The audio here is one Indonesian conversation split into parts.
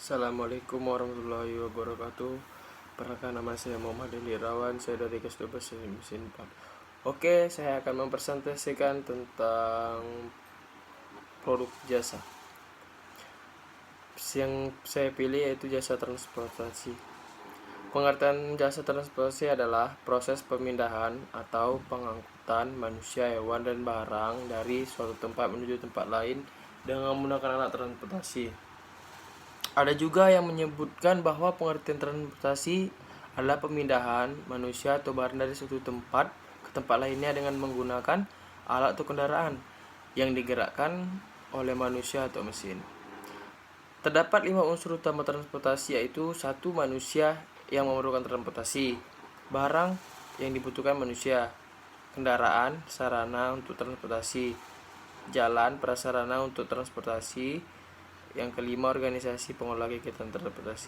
Assalamualaikum warahmatullahi wabarakatuh. Perkenalkan, nama saya Muhammad Deli Irawan. Saya dari kelas 12 mesin 4. Oke, saya akan mempresentasikan tentang produk jasa. Yang saya pilih yaitu jasa transportasi. Pengertian jasa transportasi adalah proses pemindahan atau pengangkutan manusia, hewan, dan barang dari suatu tempat menuju tempat lain dengan menggunakan alat transportasi. Ada juga yang menyebutkan bahwa pengertian transportasi adalah pemindahan manusia atau barang dari suatu tempat ke tempat lainnya dengan menggunakan alat atau kendaraan yang digerakkan oleh manusia atau mesin. Terdapat 5 unsur utama transportasi, yaitu 1. Manusia yang memerlukan transportasi, barang yang dibutuhkan manusia, kendaraan, sarana untuk transportasi, jalan, prasarana untuk transportasi. Yang kelima, organisasi pengelola kegiatan transportasi.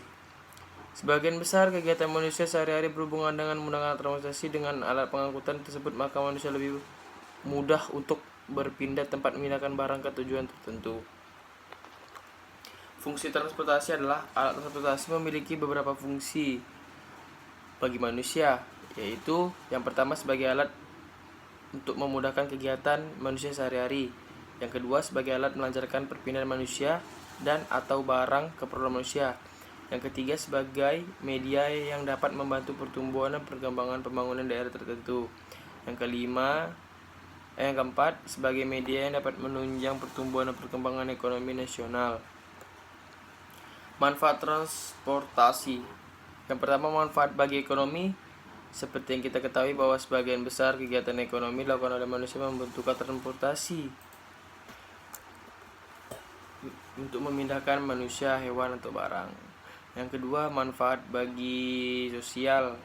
Sebagian besar kegiatan manusia sehari-hari berhubungan dengan menggunakan transportasi. Dengan alat pengangkutan tersebut, maka manusia lebih mudah untuk berpindah tempat memindahkan barang ke tujuan tertentu. Fungsi transportasi adalah alat transportasi memiliki beberapa fungsi bagi manusia, yaitu yang pertama sebagai alat untuk memudahkan kegiatan manusia sehari-hari. Yang kedua sebagai alat melancarkan perpindahan manusia dan atau barang ke keperluan manusia. Yang ketiga sebagai media yang dapat membantu pertumbuhan dan perkembangan pembangunan daerah tertentu. Yang keempat sebagai media yang dapat menunjang pertumbuhan dan perkembangan ekonomi nasional. Manfaat transportasi. Yang pertama, manfaat bagi ekonomi. Seperti yang kita ketahui bahwa sebagian besar kegiatan ekonomi dilakukan oleh manusia membutuhkan transportasi untuk memindahkan manusia, hewan, atau barang. Yang kedua, manfaat bagi sosial.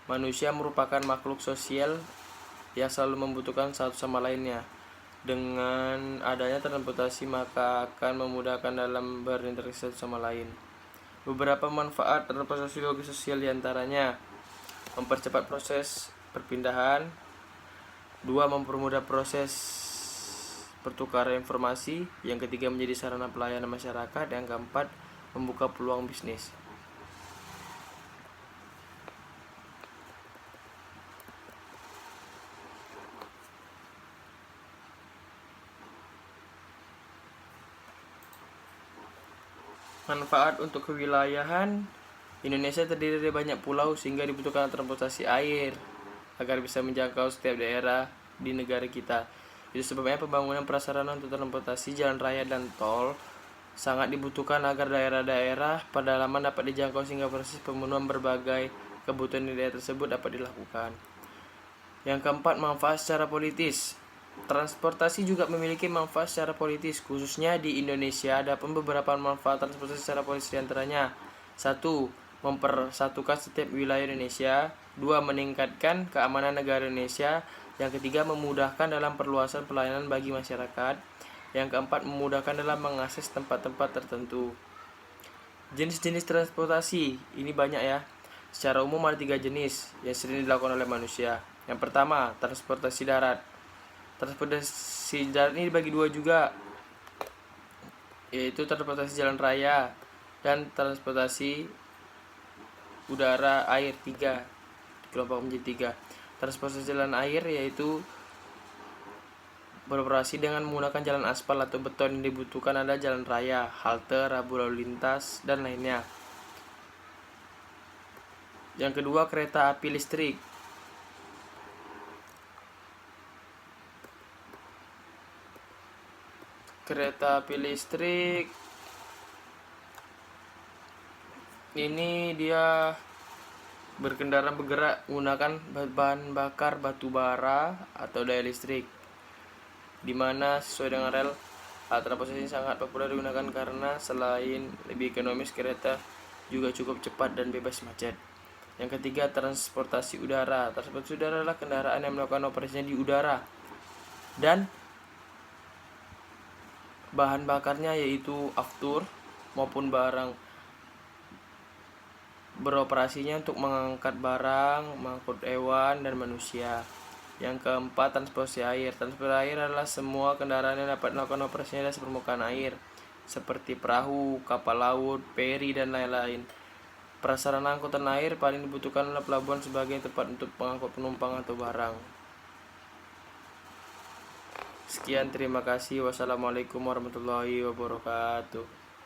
Manusia merupakan makhluk sosial yang selalu membutuhkan satu sama lainnya. Dengan adanya transportasi maka akan memudahkan dalam berinteraksi satu sama lain. Beberapa manfaat transportasi bagi sosial diantaranya: mempercepat proses perpindahan, 2. mempermudah proses pertukaran informasi, yang ketiga menjadi sarana pelayanan masyarakat, yang keempat membuka peluang bisnis. Manfaat untuk kewilayahan. Indonesia terdiri dari banyak pulau sehingga dibutuhkan transportasi air agar bisa menjangkau setiap daerah di negara kita. Itu sebabnya pembangunan prasarana untuk transportasi jalan raya dan tol sangat dibutuhkan agar daerah-daerah pedalaman dapat dijangkau sehingga proses pemenuhan berbagai kebutuhan di daerah tersebut dapat dilakukan. Yang keempat, manfaat secara politis. Transportasi juga memiliki manfaat secara politis, khususnya di Indonesia. Ada pun beberapa manfaat transportasi secara politis diantaranya: 1. Mempersatukan setiap wilayah Indonesia. 2. Meningkatkan keamanan negara Indonesia. Yang ketiga, memudahkan dalam perluasan pelayanan bagi masyarakat. Yang keempat, memudahkan dalam mengakses tempat-tempat tertentu. Jenis-jenis transportasi ini banyak ya. Secara umum ada 3 jenis yang sering dilakukan oleh manusia. Yang pertama, transportasi darat. Transportasi darat ini dibagi 2 juga, yaitu transportasi jalan raya dan transportasi udara air. 3 kelompok menjadi 3. Transportasi jalan air yaitu beroperasi dengan menggunakan jalan aspal atau beton. Yang dibutuhkan adalah jalan raya, halte, rambu lalu lintas, dan lainnya. Yang kedua, kereta api listrik. Kereta api listrik ini dia bergerak menggunakan bahan bakar batu bara atau daya listrik, dimana sesuai dengan rel. Alat transportasi ini sangat populer digunakan karena selain lebih ekonomis, kereta juga cukup cepat dan bebas macet. Yang ketiga, transportasi udara. Transportasi udara adalah kendaraan yang melakukan operasinya di udara dan bahan bakarnya yaitu aftur maupun barang, beroperasinya untuk mengangkat barang, mengangkut hewan, dan manusia. Yang keempat, transportasi air. Transportasi air adalah semua kendaraan yang dapat melakukan operasinya di permukaan air. seperti perahu, kapal laut, feri, dan lain-lain. Prasarana angkutan air paling dibutuhkan adalah pelabuhan sebagai tempat untuk pengangkut penumpang atau barang. Sekian, terima kasih. Wassalamualaikum warahmatullahi wabarakatuh.